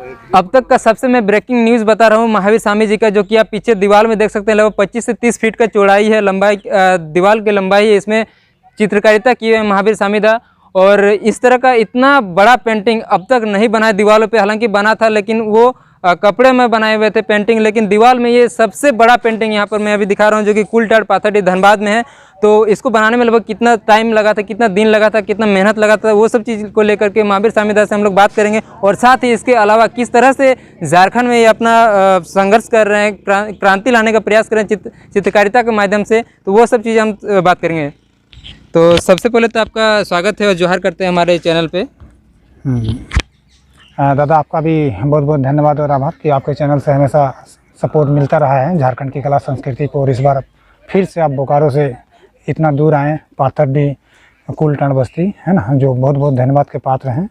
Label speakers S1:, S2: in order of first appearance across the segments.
S1: अब तक का सबसे मैं ब्रेकिंग न्यूज़ बता रहा हूँ महावीर स्वामी जी का, जो कि आप पीछे दीवार में देख सकते हैं। लगभग 25 से 30 फीट का चौड़ाई है, लंबाई दीवार की लंबाई है। इसमें चित्रकारिता की है महावीर स्वामी दा। और इस तरह का इतना बड़ा पेंटिंग अब तक नहीं बना है दीवारों पे। हालांकि बना था, लेकिन वो कपड़े में बनाए हुए थे पेंटिंग, लेकिन दीवार में ये सबसे बड़ा पेंटिंग यहाँ पर मैं अभी दिखा रहा हूँ, जो कि कुलटाड़ पाथरडी धनबाद में है। तो इसको बनाने में लगभग कितना टाइम लगा था, कितना दिन लगा था, कितना मेहनत लगा था, वो सब चीज़ को लेकर के महावीर स्वामी दा से हम लोग बात करेंगे। और साथ ही इसके अलावा किस तरह से झारखंड में ये अपना संघर्ष कर रहे हैं, क्रांति लाने का प्रयास कर रहे हैं चित्रकारिता के माध्यम से, तो वो सब चीज़ें हम बात करेंगे। तो सबसे पहले तो आपका स्वागत है और जोहार करते हैं हमारे चैनल पे।
S2: दादा, आपका भी बहुत बहुत धन्यवाद और आभार कि आपके चैनल से हमेशा सपोर्ट मिलता रहा है झारखंड की कला संस्कृति को। और इस बार फिर से आप बोकारो से इतना दूर आए, पाथरडी कुलटाड़ बस्ती है ना, जो बहुत बहुत धन्यवाद के पात्र हैं।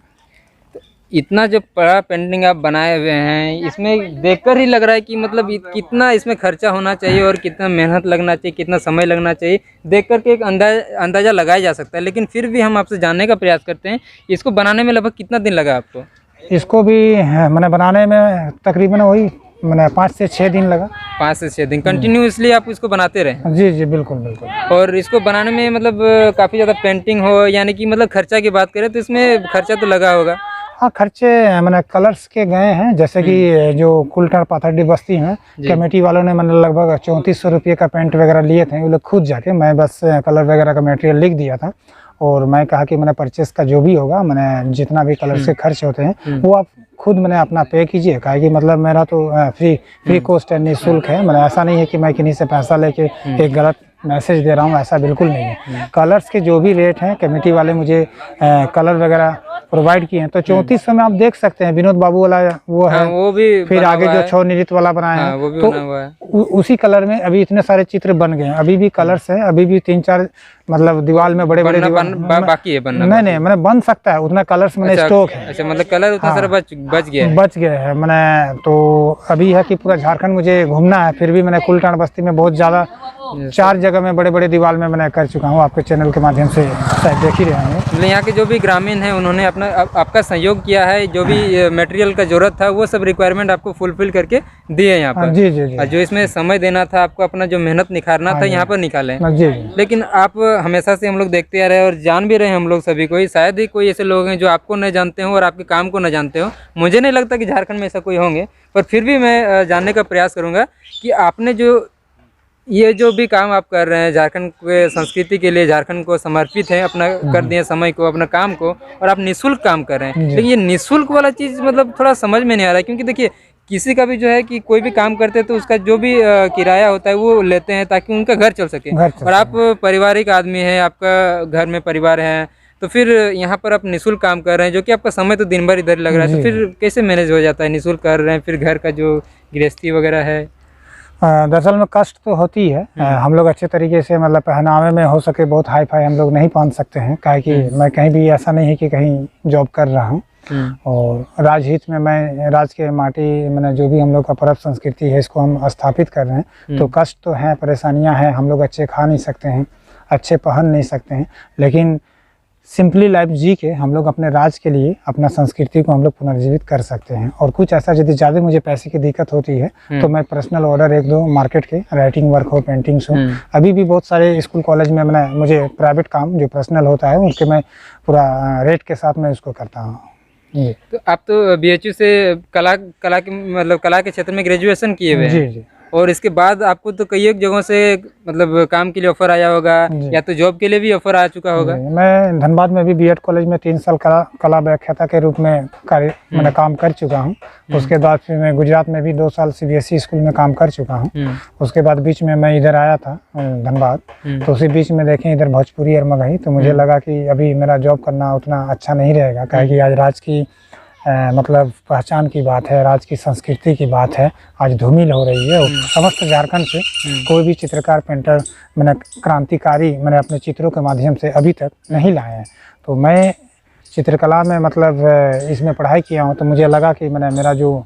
S1: इतना जो बड़ा पेंटिंग आप बनाए हुए हैं, इसमें देखकर ही लग रहा है कि मतलब कितना इसमें खर्चा होना चाहिए और कितना मेहनत लगना चाहिए, कितना समय लगना चाहिए, देख कर के एक अंदाज़ा लगाया जा सकता है। लेकिन फिर भी हम आपसे जानने का प्रयास करते हैं, इसको बनाने में लगभग कितना दिन लगा आपको?
S2: इसको भी मैंने बनाने में तकरीबन वही मैंने 5 से 6 दिन लगा।
S1: 5 से 6 दिन कंटिन्यूसली आप इसको बनाते रहे?
S2: जी जी, बिल्कुल बिल्कुल।
S1: और इसको बनाने में मतलब काफ़ी ज़्यादा पेंटिंग हो, यानी कि मतलब खर्चा की बात करें तो इसमें खर्चा तो लगा होगा?
S2: हाँ, खर्चे मैंने कलर्स के गए हैं। जैसे कि जो कुलटाड़ पाथरडी बस्ती है, कमेटी वालों ने मैंने लगभग 3400 रुपये का पेंट वगैरह लिए थे वो लोग खुद जाके। मैं बस कलर वगैरह का मटेरियल लिख दिया था और मैं कहा कि मैंने परचेस का जो भी होगा, मैंने जितना भी कलर से खर्च होते हैं वो आप खुद मैंने अपना पे कीजिए। कहा कि मतलब मेरा तो फ्री कॉस्ट है, निःशुल्क है। मैंने ऐसा नहीं है कि मैं किन्हीं से पैसा लेके एक गलत मैसेज दे रहा हूँ, ऐसा बिल्कुल नहीं है। कलर्स के जो भी रेट हैं, कमेटी वाले मुझे कलर वगैरह प्रोवाइड किए हैं। तो 3400 में आप देख सकते हैं, विनोद बाबू वाला वो है,
S1: वो भी
S2: फिर आगे जो छौ निरित वाला बनाया है,
S1: वो भी
S2: तो
S1: बना हुआ है।
S2: उसी कलर में अभी इतने सारे चित्र बन गए हैं। अभी भी कलर्स हैं, अभी भी 3-4 मतलब दीवार में बड़े बड़े
S1: बाकी है बनना।
S2: नहीं, मैंने बन सकता है उतना कलर्स मैंने स्टॉक है।
S1: अच्छा, मतलब कलर उतना सारा बच गया
S2: है मैंने। तो अभी है कि पूरा झारखंड मुझे घूमना है, फिर भी मैंने कुलटाड़ बस्ती में बहुत ज़्यादा 4 जगह में बड़े बड़े दीवार में मैंने कर चुका हूँ। आपके चैनल के माध्यम से शायद देख ही रहे हैं।
S1: मतलब यहाँ के जो भी ग्रामीण हैं उन्होंने अपना आपका सहयोग किया है, जो भी मटेरियल का जरूरत था वो सब रिक्वायरमेंट आपको फुलफिल करके दिए यहाँ पर।
S2: जी जी जी।
S1: जो इसमें समय देना था आपको, अपना जो मेहनत निखारना था, यहाँ पर निकाले।
S2: जी।
S1: लेकिन आप हमेशा से हम लोग देखते आ रहे हैं और जान भी रहे हैं हम लोग सभी को, शायद ही कोई ऐसे लोग हैं जो आपको न जानते हो और आपके काम को न जानते हो। मुझे नहीं लगता कि झारखंड में ऐसा कोई होंगे, पर फिर भी मैं जानने का प्रयास करूँगा कि आपने जो भी काम आप कर रहे हैं झारखंड के संस्कृति के लिए, झारखंड को समर्पित है, अपना कर दिए समय को, अपना काम को, और आप निःशुल्क काम कर रहे हैं। लेकिन ये निःशुल्क वाला चीज़ मतलब थोड़ा समझ में नहीं आ रहा है, क्योंकि देखिए किसी का भी जो है कि कोई भी काम करते हैं तो उसका जो भी किराया होता है वो लेते हैं ताकि उनका घर चल सके। और आप पारिवारिक आदमी हैं, आपका घर में परिवार है, तो फिर यहाँ पर आप निःशुल्क काम कर रहे हैं, जो कि आपका समय तो दिन भर इधर लग रहा है। तो फिर कैसे मैनेज हो जाता है? निःशुल्क कर रहे हैं, फिर घर का जो गृहस्थी वगैरह है।
S2: दरअसल में कष्ट तो होती है। हम लोग अच्छे तरीके से मतलब पहनावे में हो सके बहुत हाई फाई हम लोग नहीं पहन सकते हैं, काहे कि मैं कहीं भी ऐसा नहीं है कि कहीं जॉब कर रहा हूँ। और राजहित में मैं राज के माटी मैंने जो भी हम लोग का परब संस्कृति है इसको हम स्थापित कर रहे हैं। तो कष्ट तो हैं, परेशानियां हैं। हम लोग अच्छे खा नहीं सकते हैं, अच्छे पहन नहीं सकते हैं, लेकिन सिंपली लाइफ जी के हम लोग अपने राज के लिए अपना संस्कृति को हम लोग पुनर्जीवित कर सकते हैं। और कुछ ऐसा यदि ज़्यादा मुझे पैसे की दिक्कत होती है तो मैं पर्सनल ऑर्डर 1-2 मार्केट के राइटिंग वर्क हो, पेंटिंग्स हो, अभी भी बहुत सारे स्कूल कॉलेज में मुझे प्राइवेट काम जो पर्सनल होता है उसके मैं पूरा रेट के साथ मैं उसको करता हूँ।
S1: तो आप तो BHU से कला के क्षेत्र में ग्रेजुएशन किए हुए हैं।
S2: जी।
S1: और इसके बाद आपको तो कई एक जगहों से मतलब काम के लिए ऑफर आया होगा, या तो जॉब के लिए भी ऑफर आ चुका होगा।
S2: मैं धनबाद में भी BEd कॉलेज में 3 साल कला व्याख्याता के रूप में मैंने काम कर चुका हूँ। उसके बाद फिर मैं गुजरात में भी 2 साल CBSE स्कूल में काम कर चुका हूँ। उसके बाद बीच में मैं इधर आया था धनबाद, तो उसी बीच में देखें इधर भोजपुरी और मगही, तो मुझे लगा कि अभी मेरा जॉब करना उतना अच्छा नहीं रहेगा, काहे कि आज राज की मतलब पहचान की बात है, राज की संस्कृति की बात है, आज धूमिल हो रही है। समस्त झारखंड से कोई भी चित्रकार पेंटर मैंने क्रांतिकारी मैंने अपने चित्रों के माध्यम से अभी तक नहीं लाए हैं। तो मैं चित्रकला में मतलब इसमें पढ़ाई किया हूँ, तो मुझे लगा कि मेरा जो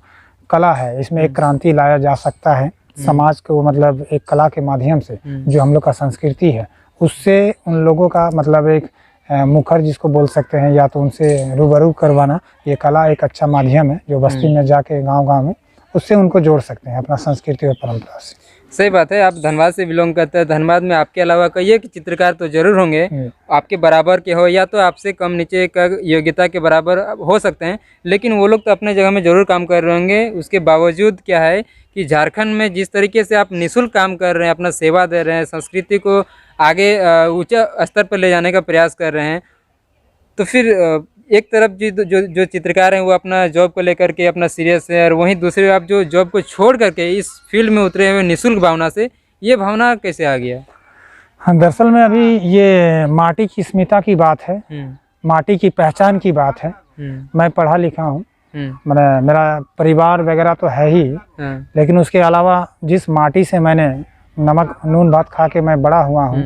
S2: कला है इसमें एक क्रांति लाया जा सकता है समाज को, मतलब एक कला के माध्यम से जो हम लोग का संस्कृति है उससे उन लोगों का मतलब एक मुखर जिसको बोल सकते हैं, या तो उनसे रूबरू करवाना, ये कला एक अच्छा माध्यम है जो बस्ती में जाके गांव-गांव में उससे उनको जोड़ सकते हैं अपना संस्कृति और परंपरा से।
S1: सही बात है। आप धनबाद से बिलोंग करते हैं, धनबाद में आपके अलावा कई एक चित्रकार तो जरूर होंगे, आपके बराबर के हो या तो आपसे कम नीचे का योग्यता के बराबर हो सकते हैं, लेकिन वो लोग तो अपने जगह में जरूर काम कर रहे होंगे। उसके बावजूद क्या है कि झारखंड में जिस तरीके से आप निःशुल्क काम कर रहे हैं, अपना सेवा दे रहे हैं, संस्कृति को आगे ऊंचे स्तर पर ले जाने का प्रयास कर रहे हैं, तो फिर एक तरफ जो चित्रकार हैं वो अपना जॉब को लेकर के अपना सीरियस है, और वहीं दूसरे आप जो जॉब को छोड़ करके इस फील्ड में उतरे हुए निःशुल्क भावना से, ये भावना कैसे आ गया?
S2: हाँ, दरअसल में अभी ये माटी की अस्मिता की बात है, माटी की पहचान की बात है। मैं पढ़ा लिखा हूँ, मैंने मेरा परिवार वगैरह तो है ही, लेकिन उसके अलावा जिस माटी से मैंने नमक नून भात खा के मैं बड़ा हुआ हूँ,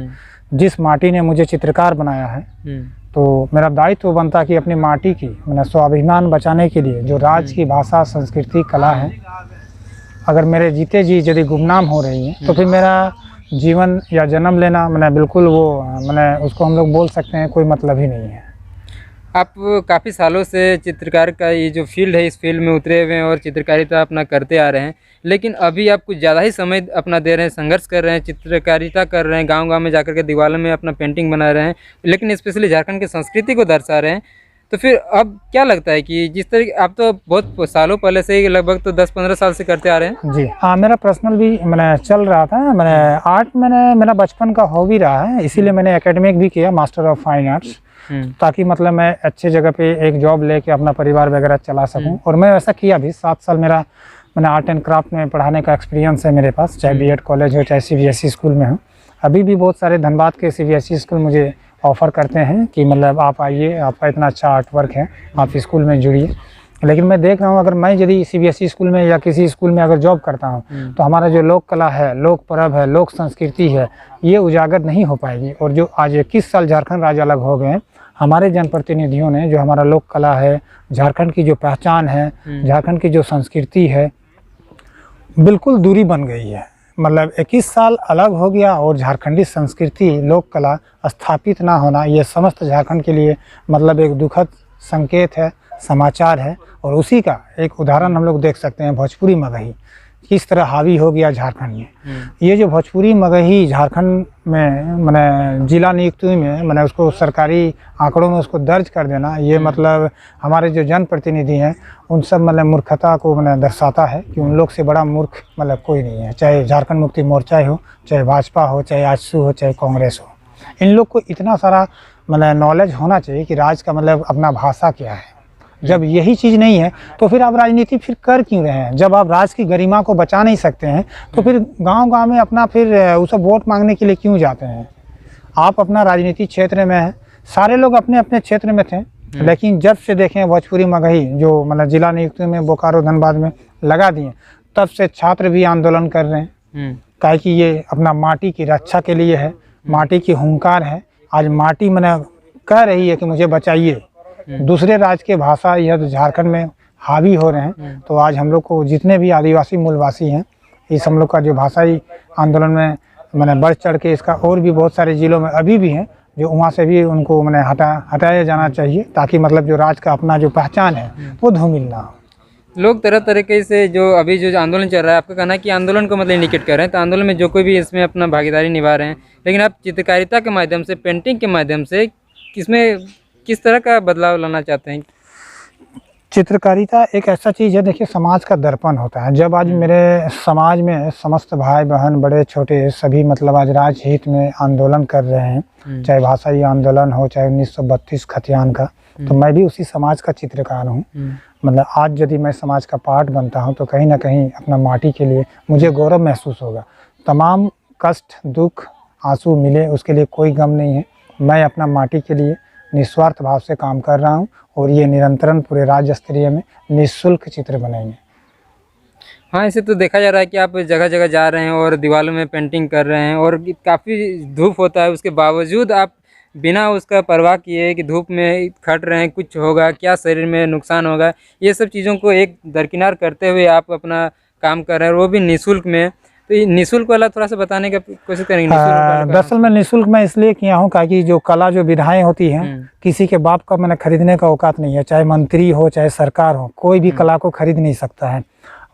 S2: जिस माटी ने मुझे चित्रकार बनाया है, तो मेरा दायित्व बनता कि अपनी माटी की मैंने स्वाभिमान बचाने के लिए जो राज्य की भाषा संस्कृति कला है, अगर मेरे जीते जी यदि गुमनाम हो रही है तो फिर मेरा जीवन या जन्म लेना मैंने बिल्कुल वो मैंने उसको हम लोग बोल सकते हैं कोई मतलब ही नहीं है।
S1: आप काफ़ी सालों से चित्रकार का ये जो फील्ड है इस फील्ड में उतरे हुए हैं और चित्रकारिता अपना करते आ रहे हैं, लेकिन अभी आप कुछ ज़्यादा ही समय अपना दे रहे हैं, संघर्ष कर रहे हैं, चित्रकारिता कर रहे हैं, गांव-गांव में जाकर के दीवारों में अपना पेंटिंग बना रहे हैं, लेकिन स्पेशली झारखंड की संस्कृति को दर्शा रहे हैं। तो फिर अब क्या लगता है कि जिस तरीके आप तो बहुत सालों पहले से ही लगभग तो 10-15 साल से करते आ रहे हैं?
S2: जी हाँ, मेरा पर्सनल भी मैंने चल रहा था, मैंने आर्ट मेरा बचपन का हॉबी रहा है, इसीलिए मैंने एकेडमिक भी किया, मास्टर ऑफ फाइन आर्ट्स, ताकि मतलब मैं अच्छे जगह पे एक जॉब लेके अपना परिवार वगैरह चला सकूं। और मैं ऐसा किया भी, 7 साल मैंने आर्ट एंड क्राफ्ट में पढ़ाने का एक्सपीरियंस है मेरे पास, चाहे बीएड कॉलेज हो चाहे सीबीएसई स्कूल में हो। अभी भी बहुत सारे धनबाद के सीबीएसई स्कूल मुझे ऑफ़र करते हैं कि मतलब आप आइए, आपका इतना अच्छा आर्ट वर्क है, आप स्कूल में जुड़िए। लेकिन मैं देख रहा हूँ अगर मैं यदि सीबीएसई स्कूल में या किसी स्कूल में अगर जॉब करता हूँ तो हमारा जो लोक कला है, लोक पर्व है, लोक संस्कृति है, ये उजागर नहीं हो पाएगी। और जो आज 21 साल झारखंड राज्य अलग हो गए हैं, हमारे जनप्रतिनिधियों ने जो हमारा लोक कला है, झारखंड की जो पहचान है, झारखंड की जो संस्कृति है, बिल्कुल दूरी बन गई है। मतलब 21 साल अलग हो गया और झारखंडी संस्कृति लोक कला स्थापित ना होना, ये समस्त झारखंड के लिए मतलब एक दुखद संकेत है, समाचार है। और उसी का एक उदाहरण हम लोग देख सकते हैं, भोजपुरी मगही किस तरह हावी हो गया झारखंड में। ये जो भोजपुरी मगही झारखंड में मैंने जिला नियुक्ति में मैंने उसको सरकारी आंकड़ों में उसको दर्ज कर देना, ये मतलब हमारे जो जनप्रतिनिधि हैं उन सब मतलब मूर्खता को मैंने दर्शाता है कि उन लोग से बड़ा मूर्ख मतलब कोई नहीं है, चाहे झारखंड मुक्ति मोर्चा हो, चाहे भाजपा हो, चाहे आजसू हो, चाहे कांग्रेस हो। इन लोग को इतना सारा मतलब नॉलेज होना चाहिए कि राज का मतलब अपना भाषा क्या है। जब यही चीज़ नहीं है तो फिर आप राजनीति फिर कर क्यों रहे हैं? जब आप राज की गरिमा को बचा नहीं सकते हैं तो फिर गांव-गांव में अपना फिर उसे वोट मांगने के लिए क्यों जाते हैं? आप अपना राजनीतिक क्षेत्र में हैं, सारे लोग अपने अपने क्षेत्र में थे, लेकिन जब से देखें भोजपुरी मगही जो मतलब जिला नियुक्ति में बोकारो धनबाद में लगा दिए, तब से छात्र भी आंदोलन कर रहे हैं। काहे कि ये अपना माटी की रक्षा के लिए है, माटी की हुंकार है। आज माटी मैंने कह रही है कि मुझे बचाइए। दूसरे राज्य के भाषा यह तो झारखंड में हावी हो रहे हैं, तो आज हम लोग को जितने भी आदिवासी मूलवासी हैं, इस हम लोग का जो भाषाई आंदोलन में मैंने बढ़ चढ़ के इसका, और भी बहुत सारे ज़िलों में अभी भी हैं जो वहाँ से भी उनको मैंने हटाया जाना चाहिए, ताकि मतलब जो राज्य का अपना जो पहचान है वो धूमिल ना हो।
S1: लोग तरह तरीके से जो अभी जो आंदोलन चल रहा है, आपका कहना है कि आंदोलन को मतलब इंडिकेट कर रहे हैं, तो आंदोलन में जो कोई भी इसमें अपना भागीदारी निभा रहे हैं, लेकिन आप चित्रकारिता के माध्यम से, पेंटिंग के माध्यम से किस तरह का बदलाव लाना चाहते हैं?
S2: चित्रकारिता एक ऐसा चीज़ है, देखिए समाज का दर्पण होता है। जब आज मेरे समाज में समस्त भाई बहन बड़े छोटे सभी मतलब आज राज्य हित में आंदोलन कर रहे हैं, चाहे भाषाई आंदोलन हो, चाहे 1932 खतियान का, तो मैं भी उसी समाज का चित्रकार हूँ। मतलब आज यदि मैं समाज का पार्ट बनता हूँ तो कहीं ना कहीं अपना माटी के लिए मुझे गौरव महसूस होगा। तमाम कष्ट, दुख, आंसू मिले उसके लिए कोई गम नहीं है। मैं अपना माटी के लिए निस्वार्थ भाव से काम कर रहा हूं और ये निरंतरन पूरे राज्य स्तरीय में निःशुल्क चित्र बनेंगे।
S1: हाँ, इसे तो देखा जा रहा है कि आप जगह जगह जा रहे हैं और दीवारों में पेंटिंग कर रहे हैं, और काफ़ी धूप होता है, उसके बावजूद आप बिना उसका परवाह किए कि धूप में खट रहे हैं, कुछ होगा क्या, शरीर में नुकसान होगा, ये सब चीज़ों को एक दरकिनार करते हुए आप अपना काम कर रहे हैं, और वो भी निःशुल्क में। तो ये निःशुल्क वाला थोड़ा सा बताने का कोशिश करेंगे। निःशुल्क वाला
S2: दरअसल मैं निःशुल्क मैं इसलिए किया हूँ ताकि जो कला जो विधाएं होती हैं किसी के बाप का मैंने खरीदने का औकात नहीं है, चाहे मंत्री हो चाहे सरकार हो, कोई भी कला को खरीद नहीं सकता है।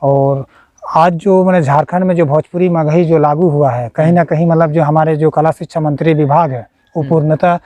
S2: और आज जो मैंने झारखंड में जो भोजपुरी मगही जो लागू हुआ है, कहीं ना कहीं मतलब जो हमारे जो कला शिक्षा मंत्री विभाग है वो पूर्णतः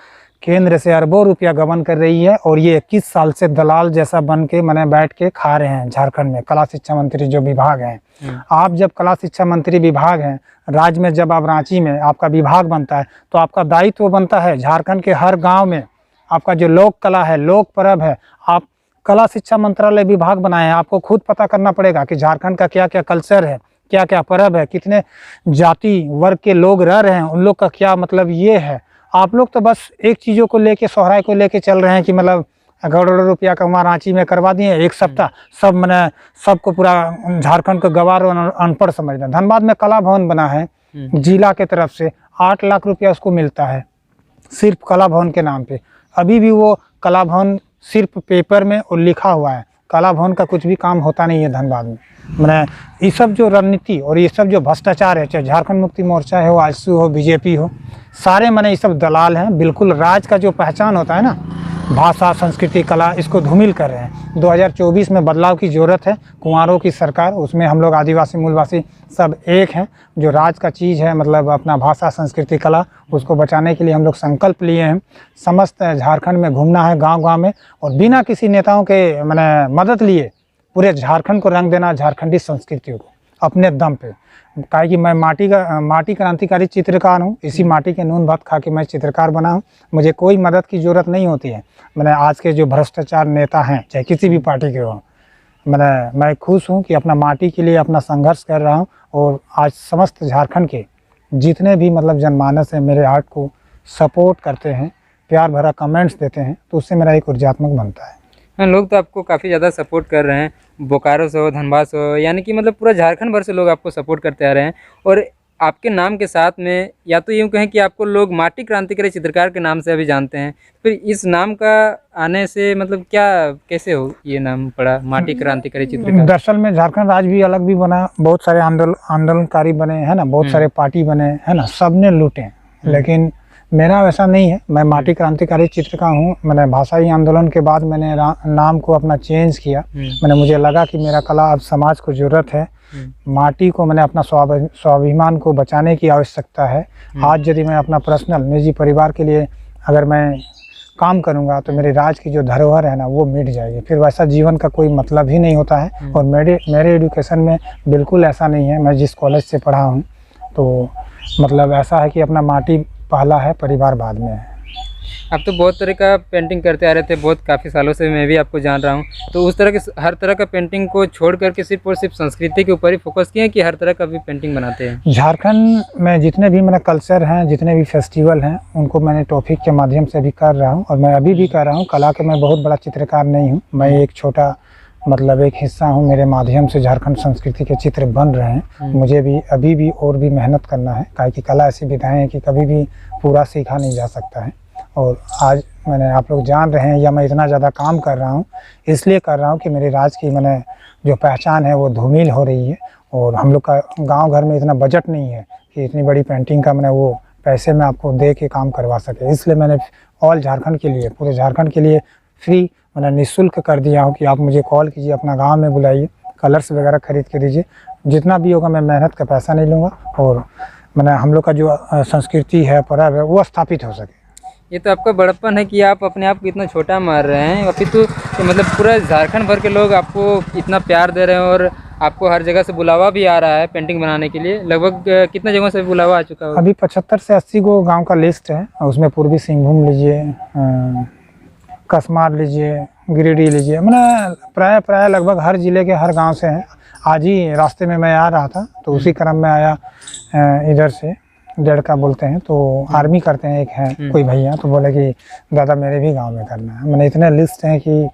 S2: केंद्र से अरबों रुपया गबन कर रही है, और ये 21 साल से दलाल जैसा बन के मैंने बैठ के खा रहे हैं झारखंड में कला शिक्षा मंत्री जो विभाग हैं। आप जब कला शिक्षा मंत्री विभाग हैं राज्य में, जब आप रांची में आपका विभाग बनता है तो आपका दायित्व बनता है झारखंड के हर गांव में आपका जो लोक कला है, लोक पर्व है, आप कला शिक्षा मंत्रालय विभाग बनाए हैं। आपको खुद पता करना पड़ेगा कि झारखंड का क्या क्या कल्चर है, क्या क्या पर्व है, कितने जाति वर्ग के लोग रह रहे हैं, उन लोग का क्या मतलब ये है। आप लोग तो बस एक चीज़ों को लेके, सोहराय को लेके चल रहे हैं कि मतलब करोड़ों रुपया का वहाँ रांची में करवा दिए, एक सप्ताह सब मैंने सबको पूरा झारखंड को गवार और अनपढ़ समझ रहे हैं। धनबाद में कला भवन बना है जिला के तरफ से, 8 लाख रुपया उसको मिलता है सिर्फ कला भवन के नाम पे। अभी भी वो कला भवन सिर्फ पेपर में और लिखा हुआ है, कला भवन का कुछ भी काम होता नहीं है धनबाद में। मैंने ये सब जो रणनीति और ये सब जो भ्रष्टाचार है, चाहे झारखंड मुक्ति मोर्चा है, हो आजसू हो, बीजेपी हो, सारे मैंने ये सब दलाल हैं। बिल्कुल राज का जो पहचान होता है ना, भाषा संस्कृति कला, इसको धूमिल कर रहे हैं। 2024 में बदलाव की ज़रूरत है। कुंवारों की सरकार, उसमें हम लोग आदिवासी मूलवासी सब एक हैं। जो राज का चीज़ है मतलब अपना भाषा संस्कृति कला, उसको बचाने के लिए हम लोग संकल्प लिए हैं। समस्त झारखंड में घूमना है गांव-गांव में, और बिना किसी नेताओं के मैंने मदद लिए पूरे झारखंड को रंग देना, झारखंडी संस्कृति को अपने दम पे। काहे कि मैं माटी क्रांतिकारी चित्रकार हूँ, इसी माटी के नून भात खा के मैं चित्रकार बना हूँ। मुझे कोई मदद की ज़रूरत नहीं होती है। मैंने आज के जो भ्रष्टाचार नेता हैं, चाहे किसी भी पार्टी के हों, मैं खुश हूँ कि अपना माटी के लिए अपना संघर्ष कर रहा हूँ। और आज समस्त झारखंड के जितने भी मतलब जनमानस हैं मेरे आर्ट को सपोर्ट करते हैं, प्यार भरा कमेंट्स देते हैं, तो उससे मेरा एक ऊर्जात्मक बनता है।
S1: हाँ, लोग तो आपको काफ़ी ज़्यादा सपोर्ट कर रहे हैं, बोकारो से हो, धनबाद से हो, यानी कि मतलब पूरा झारखंड भर से लोग आपको सपोर्ट करते आ रहे हैं। और आपके नाम के साथ में या तो यूँ कहें कि आपको लोग माटी क्रांतिकारी चित्रकार के नाम से अभी जानते हैं, फिर इस नाम का आने से मतलब क्या, कैसे हो ये नाम पड़ा माटी क्रांतिकारी चित्रकार?
S2: दरअसल में झारखंड राज्य भी अलग भी बना, बहुत सारे आंदोलनकारी बने हैं ना, बहुत सारे पार्टी बने हैं ना, सब ने लूटे, लेकिन मेरा वैसा नहीं है। मैं माटी क्रांतिकारी चित्रकार हूँ। मैंने भाषाई आंदोलन के बाद मैंने नाम को अपना चेंज किया। मुझे लगा कि मेरा कला अब समाज को ज़रूरत है, माटी को मैंने अपना स्वाभिमान को बचाने की आवश्यकता है। आज यदि मैं अपना पर्सनल निजी परिवार के लिए अगर मैं काम करूँगा तो मेरे राज्य की जो धरोहर है ना वो मिट जाएगी, फिर वैसा जीवन का कोई मतलब ही नहीं होता है। और मेरे एजुकेशन में बिल्कुल ऐसा नहीं है। मैं जिस कॉलेज से पढ़ा हूँ तो मतलब ऐसा है कि अपना माटी पहला है, परिवार बाद में है।
S1: आप तो बहुत तरह का पेंटिंग करते आ रहे थे, बहुत काफ़ी सालों से मैं भी आपको जान रहा हूँ। तो उस तरह के हर तरह का पेंटिंग को छोड़ करके सिर्फ और सिर्फ संस्कृति के ऊपर ही फोकस किए कि हर तरह का भी पेंटिंग बनाते हैं?
S2: झारखंड में जितने भी मेरा कल्चर हैं, जितने भी फेस्टिवल हैं, उनको मैंने टॉपिक के माध्यम से भी कर रहा हूँ, और मैं अभी भी कर रहा हूँ। कला के मैं बहुत बड़ा चित्रकार नहीं हूँ, मैं एक छोटा मतलब एक हिस्सा हूँ। मेरे माध्यम से झारखंड संस्कृति के चित्र बन रहे हैं। मुझे भी अभी भी और भी मेहनत करना है, काहे कि कला ऐसी विधाएं हैं कि कभी भी पूरा सीखा नहीं जा सकता है। और आज मैंने आप लोग जान रहे हैं या मैं इतना ज़्यादा काम कर रहा हूँ इसलिए कर रहा हूँ कि मेरे राज्य की मैंने जो पहचान है वो धूमिल हो रही है। और हम लोग का गांव घर में इतना बजट नहीं है कि इतनी बड़ी पेंटिंग का मैंने वो पैसे में आपको दे के काम करवा सके। इसलिए मैंने ऑल झारखंड के लिए, पूरे झारखंड के लिए फ्री मैंने निःशुल्क कर दिया हूँ कि आप मुझे कॉल कीजिए, अपना गांव में बुलाइए, कलर्स वगैरह खरीद के दीजिए, जितना भी होगा मैं मेहनत का पैसा नहीं लूँगा। और मैंने हम लोग का जो संस्कृति है, पर्व है, वो स्थापित हो सके।
S1: ये तो आपका बड़प्पन है कि आप अपने आप को इतना छोटा मार रहे हैं, अभी तो मतलब पूरा झारखंड भर के लोग आपको इतना प्यार दे रहे हैं और आपको हर जगह से बुलावा भी आ रहा है पेंटिंग बनाने के लिए। लगभग कितने जगहों से बुलावा आ चुका है?
S2: अभी 75 से 80 गो गाँव का लिस्ट है। उसमें पूर्वी सिंहभूम लीजिए, कसमार लीजिए, गिरिडीह लीजिए, मैंने प्राय लगभग हर जिले के हर गांव से हैं। आज ही रास्ते में मैं आ रहा था तो उसी क्रम में आया, इधर से डेढ़का बोलते हैं तो आर्मी करते हैं, एक है कोई भैया, तो बोले कि दादा मेरे भी गांव में करना है। मैंने इतने लिस्ट हैं कि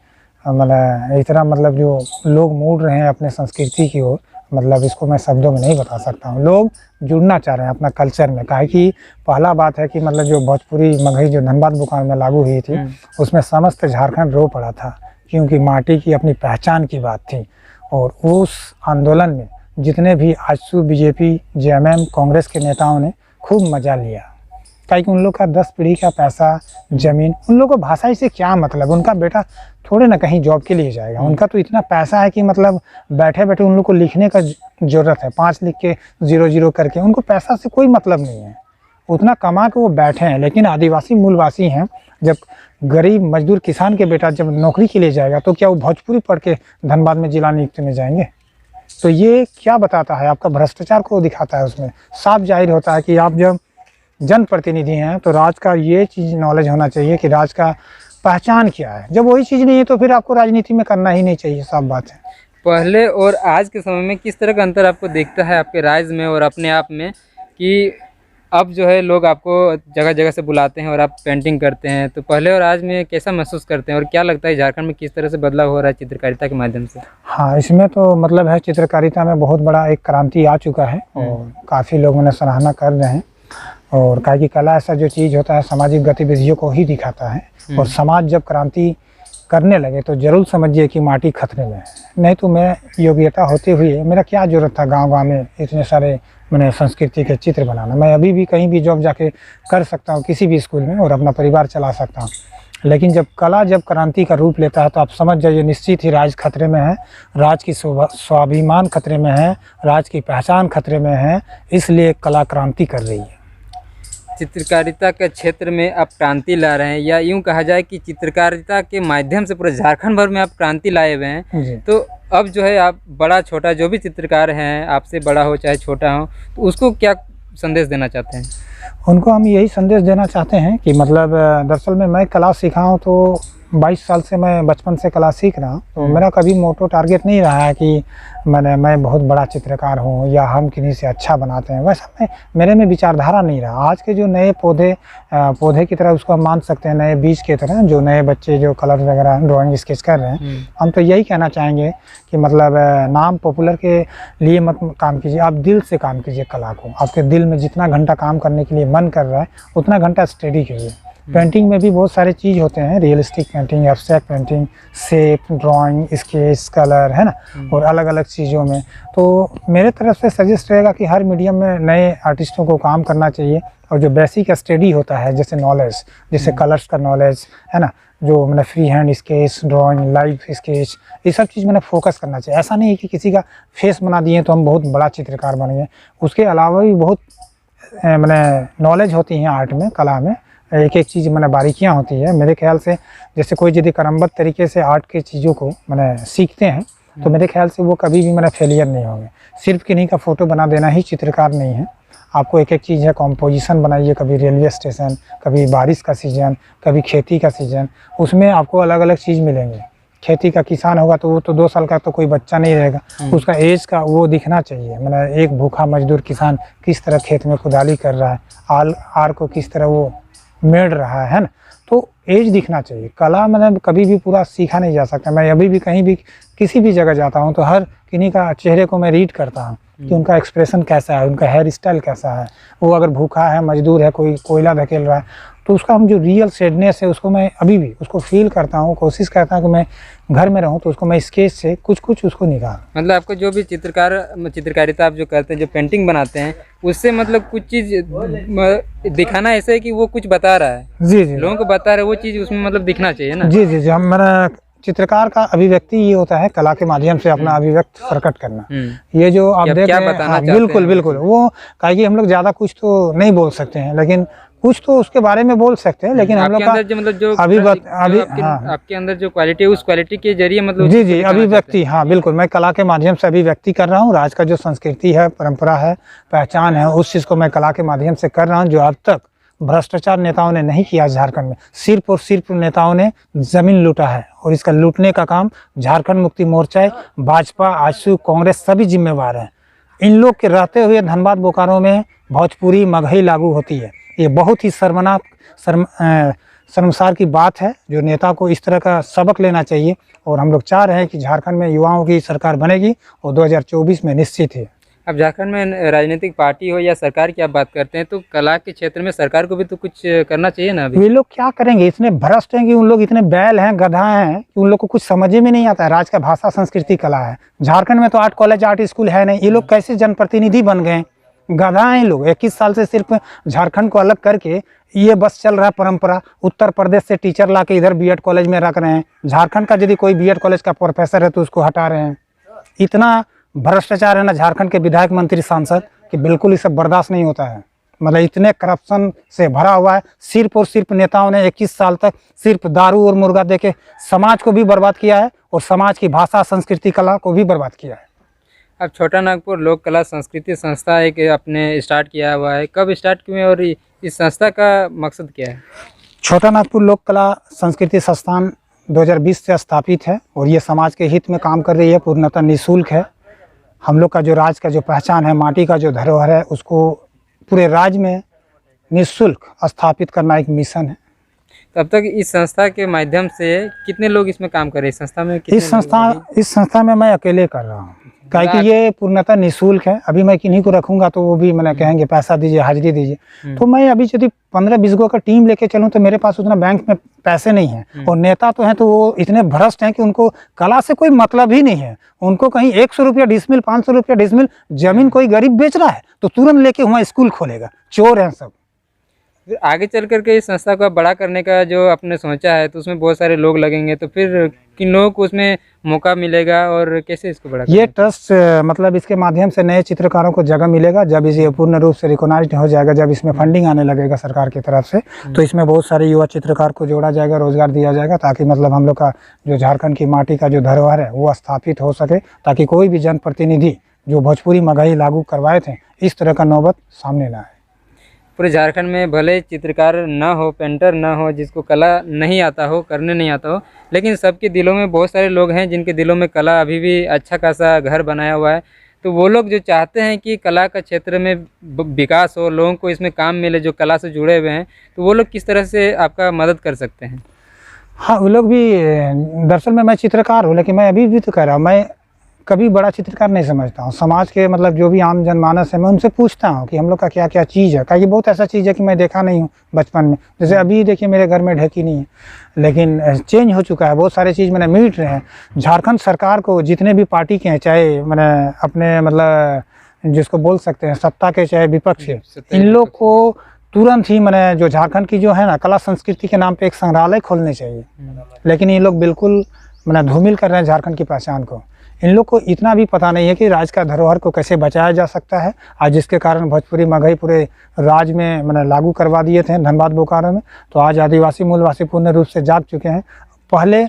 S2: मतलब इतना मतलब जो लोग मुड़ रहे हैं अपने संस्कृति की ओर, मतलब इसको मैं शब्दों में नहीं बता सकता हूँ। लोग जुड़ना चाह रहे हैं अपना कल्चर में। काहे कि पहला बात है कि मतलब जो भोजपुरी मगही जो धनबाद बोकारो में लागू हुई थी उसमें समस्त झारखंड रो पड़ा था, क्योंकि माटी की अपनी पहचान की बात थी। और उस आंदोलन में जितने भी आजसू, बीजेपी, जेएमएम, कांग्रेस के नेताओं ने खूब मजा लिया, क्योंकि उन लोग का 10 पीढ़ी का पैसा, ज़मीन, उन लोग को भाषा से क्या मतलब, उनका बेटा थोड़े ना कहीं जॉब के लिए जाएगा, उनका तो इतना पैसा है कि मतलब बैठे बैठे उन लोग को लिखने का ज़रूरत है, 5 लिख के 0 करके, उनको पैसा से कोई मतलब नहीं है, उतना कमा के वो बैठे हैं। लेकिन आदिवासी मूलवासी हैं, जब गरीब मजदूर किसान के बेटा जब नौकरी के लिए जाएगा तो क्या वो भोजपुरी पढ़ के धनबाद में जिला नियुक्त में जाएंगे? तो ये क्या बताता है, आपका भ्रष्टाचार को दिखाता है। उसमें साफ जाहिर होता है कि आप जब जनप्रतिनिधि हैं तो राज का ये चीज़ नॉलेज होना चाहिए कि राज का पहचान क्या है। जब वही चीज़ नहीं है तो फिर आपको राजनीति में करना ही नहीं चाहिए, साफ बात है।
S1: पहले और आज के समय में किस तरह का अंतर आपको दिखता है आपके राज्य में और अपने आप में, कि अब जो है लोग आपको जगह जगह से बुलाते हैं और आप पेंटिंग करते हैं, तो पहले और आज में कैसा महसूस करते हैं और क्या लगता है झारखंड में किस तरह से बदलाव हो रहा है चित्रकारिता के माध्यम से?
S2: हाँ, इसमें तो मतलब है चित्रकारिता में बहुत बड़ा एक क्रांति आ चुका है और काफ़ी लोग मैंने सराहना कर रहे हैं। और काहे की कला ऐसा जो चीज़ होता है सामाजिक गतिविधियों को ही दिखाता है, और समाज जब क्रांति करने लगे तो जरूर समझिए कि माटी खतरे में है। नहीं तो मैं योग्यता होते हुए मेरा क्या ज़रूरत था गांव-गांव में इतने सारे मैंने संस्कृति के चित्र बनाना। मैं अभी भी कहीं भी जॉब जाके कर सकता हूँ किसी भी स्कूल में और अपना परिवार चला सकता हूँ। लेकिन जब कला जब क्रांति का रूप लेता है तो आप समझ जाइए निश्चित ही राज खतरे में है, राज की स्वाभिमान खतरे में है, राज की पहचान खतरे में है, इसलिए कला क्रांति कर रही है।
S1: चित्रकारिता के क्षेत्र में आप क्रांति ला रहे हैं, या यूं कहा जाए कि चित्रकारिता के माध्यम से पूरे झारखंड भर में आप क्रांति लाए हुए हैं। तो अब जो है आप बड़ा छोटा जो भी चित्रकार हैं, आपसे बड़ा हो चाहे छोटा हो, तो उसको क्या संदेश देना चाहते हैं?
S2: उनको हम यही संदेश देना चाहते हैं कि मतलब दरअसल में मैं कला सीखा हूँ तो 22 साल से मैं बचपन से कला सीख रहा हूँ। तो मेरा कभी मोटो टारगेट नहीं रहा है कि मैं बहुत बड़ा चित्रकार हूँ या हम किन्हीं से अच्छा बनाते हैं, वैसा मेरे में विचारधारा नहीं रहा। आज के जो नए पौधे की तरह उसको हम मान सकते हैं, नए बीज की तरह, जो नए बच्चे जो कलर वगैरह ड्राइंग स्केच कर रहे हैं, हम तो यही कहना चाहेंगे कि मतलब नाम पॉपुलर के लिए मत काम कीजिए, आप दिल से काम कीजिए कला को। आपके दिल में जितना घंटा काम करने के लिए मन कर रहा है उतना घंटा स्टडी कीजिए। पेंटिंग में भी बहुत सारे चीज़ होते हैं, realistic painting, abstract painting, shape, drawing, sketch, colour, है ना, और अलग अलग चीज़ों में। तो मेरे तरफ से सजेस्ट रहेगा कि हर मीडियम में नए आर्टिस्टों को काम करना चाहिए, और जो बेसिक स्टडी होता है जैसे नॉलेज, जैसे कलर्स का नॉलेज, है ना, जो मैंने free hand sketch, drawing, live sketch, ये सब चीज़ मैंने फोकस करना चाहिए। ऐसा नहीं है कि किसी का फेस बना दिए तो हम बहुत बड़ा चित्रकार बन गए। उसके अलावा भी बहुत मैंने नॉलेज होती हैं आर्ट में, कला में, एक एक चीज़ मैंने बारीकियाँ होती है। मेरे ख्याल से जैसे कोई यदि क्रमबद्ध तरीके से आर्ट के चीज़ों को मैंने सीखते हैं तो मेरे ख्याल से वो कभी भी मैंने फेलियर नहीं होंगे। सिर्फ किन्हीं का फ़ोटो बना देना ही चित्रकार नहीं है, आपको एक एक चीज़ है, कॉम्पोजिशन बनाइए, कभी रेलवे स्टेशन, कभी बारिश का सीज़न, कभी खेती का सीज़न, उसमें आपको अलग अलग चीज़ मिलेंगे। खेती का किसान होगा तो वो तो 2 साल का तो कोई बच्चा नहीं रहेगा, उसका एज का वो दिखना चाहिए। मतलब एक भूखा मजदूर किसान किस तरह खेत में खुदाली कर रहा है, आर को किस तरह वो मेड़ रहा है ना, तो एज दिखना चाहिए। कला मतलब कभी भी पूरा सीखा नहीं जा सकता। मैं अभी भी कहीं भी किसी भी जगह जाता हूँ तो हर किन्हीं का चेहरे को मैं रीड करता हूँ कि उनका एक्सप्रेशन कैसा है, उनका हेयर स्टाइल कैसा है। वो अगर भूखा है, मजदूर है, कोई कोयला धकेल रहा है, तो उसका हम जो रियल सैडनेस है उसको मैं अभी भी उसको फील करता हूँ, कोशिश करता हूँ कि मैं घर में रहूँ तो उसको मैं स्केच से कुछ उसको निकाल।
S1: मतलब आपको जो भी चित्रकारिता आप जो करते हैं, जो पेंटिंग बनाते हैं, उससे मतलब कुछ चीज़ दिखाना ऐसा है कि वो कुछ बता रहा है,
S2: जी जी,
S1: लोगों को बता रहा है, वो चीज़ उसमें मतलब दिखना चाहिए ना।
S2: जी जी जी, हम मेरा चित्रकार का अभिव्यक्ति ये होता है कला के माध्यम से अपना अभिव्यक्त प्रकट करना। ये जो आप देख रहे हैं, हाँ, बिल्कुल बिल्कुल, वो कहा कि हम लोग ज़्यादा कुछ तो नहीं बोल सकते हैं, लेकिन कुछ तो उसके बारे में बोल सकते हैं। लेकिन हम लोग का
S1: मतलब जो आपके अंदर जो क्वालिटी है, उस क्वालिटी के जरिए मतलब
S2: जी जी अभिव्यक्ति, हाँ बिल्कुल, मैं कला के माध्यम से अभिव्यक्ति कर रहा हूँ। राज का जो संस्कृति है, परंपरा है, पहचान है, उस चीज़ को मैं कला के माध्यम से कर रहा हूँ, जो अब तक भ्रष्टाचार नेताओं ने नहीं किया झारखंड में। सिर्फ और सिर्फ नेताओं ने जमीन लूटा है, और इसका लूटने का काम झारखंड मुक्ति मोर्चा, भाजपा, आजसू, कांग्रेस सभी जिम्मेवार हैं। इन लोग के रहते हुए धनबाद बोकारो में भोजपुरी मगही लागू होती है। ये बहुत ही शर्मसार की बात है, जो नेता को इस तरह का सबक लेना चाहिए। और हम लोग चाह रहे हैं कि झारखंड में युवाओं की सरकार बनेगी और 2024 में निश्चित है।
S1: अब झारखंड में राजनीतिक पार्टी हो या सरकार की आप बात करते हैं, तो कला के क्षेत्र में सरकार को भी तो कुछ करना चाहिए ना अभी।
S2: वे लोग क्या करेंगे, इतने भ्रष्ट हैं कि उन लोग इतने बैल हैं, गधा हैं कि उन लोग को कुछ समझ में नहीं आता है। राज्य का भाषा संस्कृति कला है, झारखंड में तो आर्ट कॉलेज आर्ट स्कूल है नहीं। ये लोग कैसे जनप्रतिनिधि बन गए, गधा हैं लोग। 21 साल से सिर्फ झारखंड को अलग करके ये बस चल रहा है परंपरा। उत्तर प्रदेश से टीचर ला के इधर बीएड कॉलेज में रख रहे हैं। झारखंड का यदि कोई बीएड कॉलेज का प्रोफेसर है तो उसको हटा रहे हैं। इतना भ्रष्टाचार है ना झारखंड के विधायक मंत्री सांसद कि बिल्कुल ये सब बर्दाश्त नहीं होता है। मतलब इतने करप्शन से भरा हुआ है। सिर्फ और सिर्फ नेताओं ने 21 साल तक सिर्फ दारू और मुर्गा देके समाज को भी बर्बाद किया है और समाज की भाषा संस्कृति कला को भी बर्बाद किया है।
S1: अब छोटा नागपुर लोक कला संस्कृति संस्था एक आपने स्टार्ट किया हुआ है, कब स्टार्ट किए और इस संस्था का मकसद क्या है?
S2: छोटा नागपुर लोक कला संस्कृति संस्थान 2020 से स्थापित है और ये समाज के हित में काम कर रही है। पूर्णतः निःशुल्क है। हम लोग का जो राज्य का जो पहचान है, माटी का जो धरोहर है, उसको पूरे राज्य में निःशुल्क स्थापित करना एक मिशन है।
S1: तब तक इस संस्था के माध्यम से कितने लोग इसमें काम कर रहे हैं? संस्था में कितने
S2: इस संस्था में मैं अकेले कर रहा हूँ, काहे कि ये पूर्णतः निःशुल्क है। अभी मैं किन्हीं को रखूंगा तो वो भी मैंने कहेंगे पैसा दीजिए, हाजिरी दीजिए। तो मैं अभी यदि 15-20 गो का टीम लेके चलूं तो मेरे पास उतना बैंक में पैसे नहीं है। और नेता तो हैं तो वो इतने भ्रष्ट हैं कि उनको कला से कोई मतलब ही नहीं है। उनको कहीं 100 रुपया डिसमिल, 500 रुपया डिसमिल जमीन कोई गरीब बेच रहा है तो तुरंत लेके वहाँ स्कूल खोलेगा। चोर हैं सब।
S1: फिर आगे चल करके इस संस्था को बड़ा करने का जो आपने सोचा है तो उसमें बहुत सारे लोग लगेंगे, तो फिर किन लोगों को उसमें मौका मिलेगा और कैसे इसको बड़ा
S2: ये ट्रस्ट मतलब इसके माध्यम से नए चित्रकारों को जगह मिलेगा जब इसे पूर्ण रूप से रिकॉग्नाइज्ड हो जाएगा, जब इसमें फंडिंग आने लगेगा सरकार की तरफ से। तो इसमें बहुत सारे युवा चित्रकार को जोड़ा जाएगा, रोजगार दिया जाएगा, ताकि मतलब हम लोग का जो झारखंड की माटी का जो धरोहर है वो स्थापित हो सके, ताकि कोई भी जनप्रतिनिधि जो भोजपुरी मगही लागू करवाए थे इस तरह का नौबत सामने ना आए।
S1: पूरे झारखंड में भले चित्रकार ना हो, पेंटर ना हो, जिसको कला नहीं आता हो, करने नहीं आता हो, लेकिन सबके दिलों में बहुत सारे लोग हैं जिनके दिलों में कला अभी भी अच्छा खासा घर बनाया हुआ है। तो वो लोग जो चाहते हैं कि कला का क्षेत्र में विकास हो, लोगों को इसमें काम मिले जो कला से जुड़े हुए हैं, तो वो लोग किस तरह से आपका मदद कर सकते हैं?
S2: हाँ, वो लोग भी, दरअसल में मैं चित्रकार हूँ लेकिन मैं अभी भी तो कह रहा हूँ, मैं कभी बड़ा चित्रकार नहीं समझता हूँ। समाज के मतलब जो भी आम जनमानस है मैं उनसे पूछता हूँ कि हम लोग का क्या क्या चीज़ है। क्या बहुत ऐसा चीज़ है कि मैं देखा नहीं हूँ बचपन में। जैसे अभी देखिए मेरे घर में ढेकी नहीं है, लेकिन चेंज हो चुका है। बहुत सारे चीज़ मैंने मिट रहे हैं। झारखंड सरकार को जितने भी पार्टी के हैं, चाहे मैंने अपने मतलब जिसको बोल सकते हैं सत्ता के चाहे विपक्ष के, इन लोग को तुरंत ही मैंने जो झारखंड की जो है ना कला संस्कृति के नाम पे एक संग्रहालय खोलने चाहिए। लेकिन ये लोग बिल्कुल मैंने धूमिल कर रहे हैं झारखंड की पहचान को। इन लोग को इतना भी पता नहीं है कि राज्य का धरोहर को कैसे बचाया जा सकता है। आज जिसके कारण भोजपुरी मगही पूरे राज्य में मैंने लागू करवा दिए थे धनबाद बोकारो में, तो आज आदिवासी मूलवासी पूर्ण रूप से जाग चुके हैं। पहले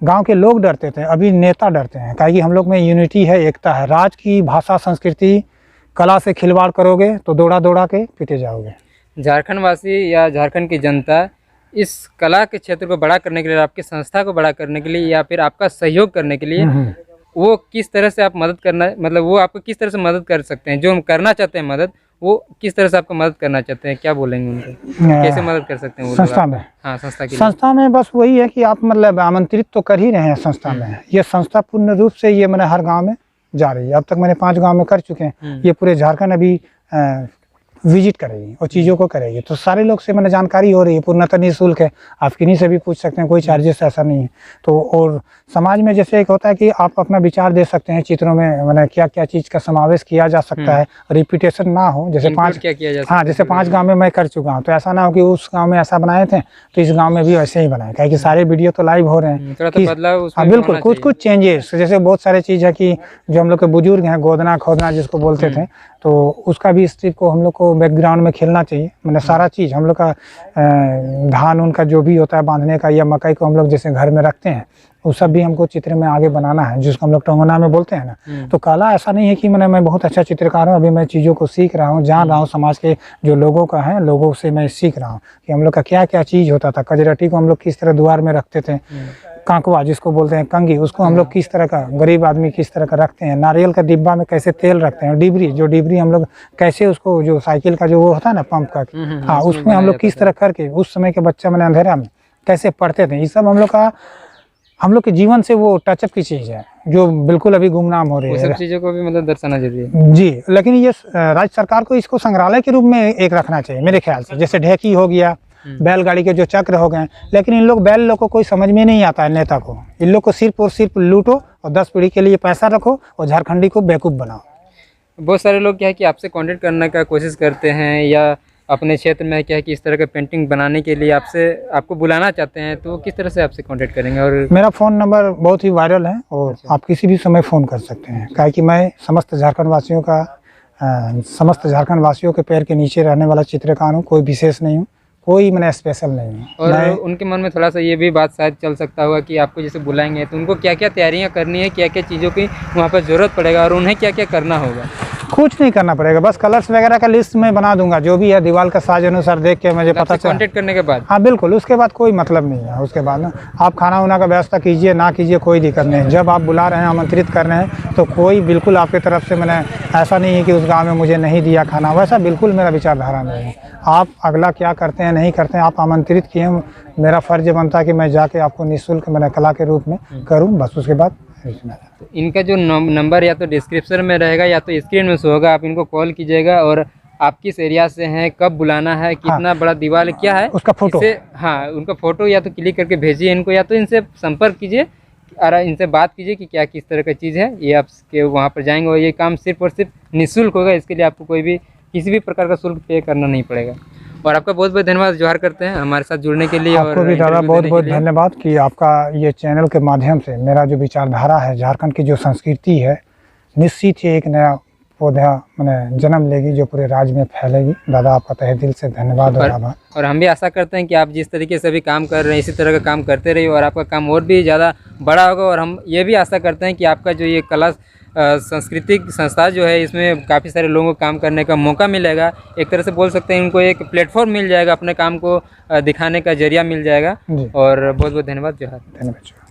S2: गांव के लोग डरते थे, अभी नेता डरते हैं। काहे कि हम लोग में यूनिटी है, एकता है। राज्य की भाषा संस्कृति कला से खिलवाड़ करोगे तो दौड़ा दौड़ा के पीटे जाओगे।
S1: झारखंड वासी या झारखंड की जनता इस कला के क्षेत्र को बड़ा करने के लिए, आपकी संस्था को बड़ा करने के लिए या फिर आपका सहयोग करने के लिए वो किस तरह से आप मदद करना, मतलब वो आपको किस तरह से मदद कर सकते हैं? जो हम करना चाहते हैं मदद, वो किस तरह से आपको मदद करना चाहते हैं? क्या बोलेंगे उनको, कैसे मदद कर सकते हैं वो
S2: संस्था में?
S1: हाँ, संस्था
S2: में बस वही है कि आप मतलब आमंत्रित तो कर ही रहे हैं संस्था में। ये संस्था पूर्ण रूप से ये मैंने हर गाँव में जा रही है। अब तक मैंने 5 गाँव में कर चुके हैं। ये पूरे झारखंड अभी विजिट करेगी और चीज़ों को करेगी। तो सारे लोग से मैंने जानकारी हो रही है, पूर्णतः निःशुल्क है। आप किन्हीं से भी पूछ सकते हैं, कोई चार्जेस ऐसा नहीं है। तो और समाज में जैसे एक होता है कि आप अपना विचार दे सकते हैं चित्रों में, मैंने क्या क्या चीज़ का समावेश किया जा सकता है, रिपीटेशन ना हो। जैसे 5
S1: क्या किया जा सकता
S2: हाँ, जैसे 5 गाँव में मैं कर चुका हूँ, तो ऐसा ना हो कि उस गाँव में ऐसा बनाए थे तो इस गाँव में भी वैसे ही बनाए। क्या कि सारे वीडियो तो लाइव हो रहे हैं। हाँ बिल्कुल, कुछ चेंजेस। जैसे बहुत सारे चीज़ है कि जो हम लोग के बुजुर्ग हैं गोदना खोदना जिसको बोलते थे, तो उसका भी स्ट्रिप को हम लोग को बैकग्राउंड में खेलना चाहिए। मैंने सारा चीज़ हम लोग का धान उनका जो भी होता है बांधने का, या मकई को हम लोग जैसे घर में रखते हैं, वो सब भी हमको चित्र में आगे बनाना है, जिसको हम लोग टंगना में बोलते हैं ना। तो कला ऐसा नहीं है कि मैं बहुत अच्छा चित्रकार हूँ। अभी मैं चीज़ों को सीख रहा हूँ, जान रहा हूँ। समाज के जो लोगों का है, लोगों से मैं सीख रहा हूँ कि हम लोग का क्या क्या चीज़ होता था। कजरटी को हम लोग किस तरह द्वार में रखते थे, कांकवा जिसको बोलते हैं कंगी, उसको हम लोग किस तरह का गरीब आदमी किस तरह का रखते हैं। नारियल का डिब्बा में कैसे तेल रखते हैं। डिबरी हम लोग कैसे उसको, जो साइकिल का जो वो होता है ना पंप का, हाँ, उसमें हम लोग किस तरह करके उस समय के बच्चा मैंने अंधेरा में कैसे पढ़ते थे। ये सब हम लोग का हम लोग के जीवन से वो टचअप की चीज़ है जो बिल्कुल अभी गुमनाम हो रही
S1: वो
S2: है।
S1: सब चीज़ों को भी मतलब दर्शाना जरूरी है।
S2: जी, लेकिन ये राज्य सरकार को इसको संग्रहालय के रूप में एक रखना चाहिए मेरे ख्याल से। जैसे ढेकी हो गया, बैलगाड़ी के जो चक्र हो गए, लेकिन इन लोग बैल लोग को कोई समझ में नहीं आता है नेता को। इन लोग को सिर्फ और सिर्फ लूटो और 10 पीढ़ी के लिए पैसा रखो और झारखंडी को बेवकूफ़ बनाओ।
S1: बहुत सारे लोग क्या है कि आपसे कांटेक्ट करने का कोशिश करते हैं या अपने क्षेत्र में क्या है कि इस तरह के पेंटिंग बनाने के लिए आपको बुलाना चाहते हैं, तो किस तरह से आपसे कांटेक्ट करेंगे? और
S2: मेरा फ़ोन नंबर बहुत ही वायरल है और आप किसी भी समय फ़ोन कर सकते हैं, काहे कि मैं समस्त झारखंड वासियों के पैर के नीचे रहने वाला चित्रकार हूँ। कोई विशेष नहीं हूँ, कोई मैंने स्पेशल नहीं हूँ।
S1: और उनके मन में थोड़ा सा ये भी बात शायद चल सकता होगा कि आपको जैसे बुलाएंगे तो उनको क्या क्या तैयारियां करनी है, क्या क्या चीज़ों की वहाँ पर ज़रूरत पड़ेगा और उन्हें क्या क्या करना होगा?
S2: कुछ नहीं करना पड़ेगा, बस कलर्स वगैरह का लिस्ट मैं बना दूंगा, जो भी है दीवार का साइज अनुसार देख के मुझे पता चल।
S1: कांटेक्ट करने के बाद?
S2: हाँ बिल्कुल, उसके बाद कोई मतलब नहीं है। उसके बाद ना आप खाना वाना का व्यवस्था कीजिए ना कीजिए, कोई दिक्कत नहीं। जब आप बुला रहे हैं, आमंत्रित कर रहे हैं, तो कोई बिल्कुल आपकी तरफ से मैंने ऐसा नहीं है कि उस गाँव में मुझे नहीं दिया खाना, वैसा बिल्कुल मेरा विचारधारा नहीं है। आप अगला क्या करते हैं नहीं करते हैं, आप आमंत्रित किए, मेरा फ़र्ज बनता है कि मैं जाके आपको निःशुल्क मैंने कला के रूप में करूँ, बस उसके बाद।
S1: तो इनका जो नंबर या तो डिस्क्रिप्शन में रहेगा या तो स्क्रीन में शो होगा, आप इनको कॉल कीजिएगा और आप किस एरिया से हैं, कब बुलाना है, कितना बड़ा दीवार क्या है,
S2: उसका फोटो,
S1: हाँ उनका फोटो या तो क्लिक करके भेजिए इनको, या तो इनसे संपर्क कीजिए और इनसे बात कीजिए कि क्या किस तरह का चीज़ है। ये आपके वहाँ पर जाएंगे और ये काम सिर्फ और सिर्फ निःशुल्क होगा। इसके लिए आपको किसी भी प्रकार का शुल्क पे करना नहीं पड़ेगा। और आपका बहुत बहुत धन्यवाद, जोहार करते हैं हमारे साथ जुड़ने के लिए।
S2: आपको भी दादा बहुत बहुत धन्यवाद कि आपका ये चैनल के माध्यम से मेरा जो विचारधारा है, झारखंड की जो संस्कृति है, निश्चित ही एक नया पौधा मैंने जन्म लेगी जो पूरे राज्य में फैलेगी। दादा आपका तहे दिल से धन्यवाद और आभार।
S1: और हम भी आशा करते हैं कि आप जिस तरीके से अभी काम कर रहे हैं इसी तरह का काम करते रहिए और आपका काम और भी ज़्यादा बड़ा होगा। और हम ये भी आशा करते हैं कि आपका जो ये कला सांस्कृतिक संस्था जो है, इसमें काफ़ी सारे लोगों को काम करने का मौका मिलेगा। एक तरह से बोल सकते हैं इनको एक प्लेटफॉर्म मिल जाएगा, अपने काम को दिखाने का जरिया मिल जाएगा। और बहुत बहुत धन्यवाद, जोहार।
S2: धन्यवाद।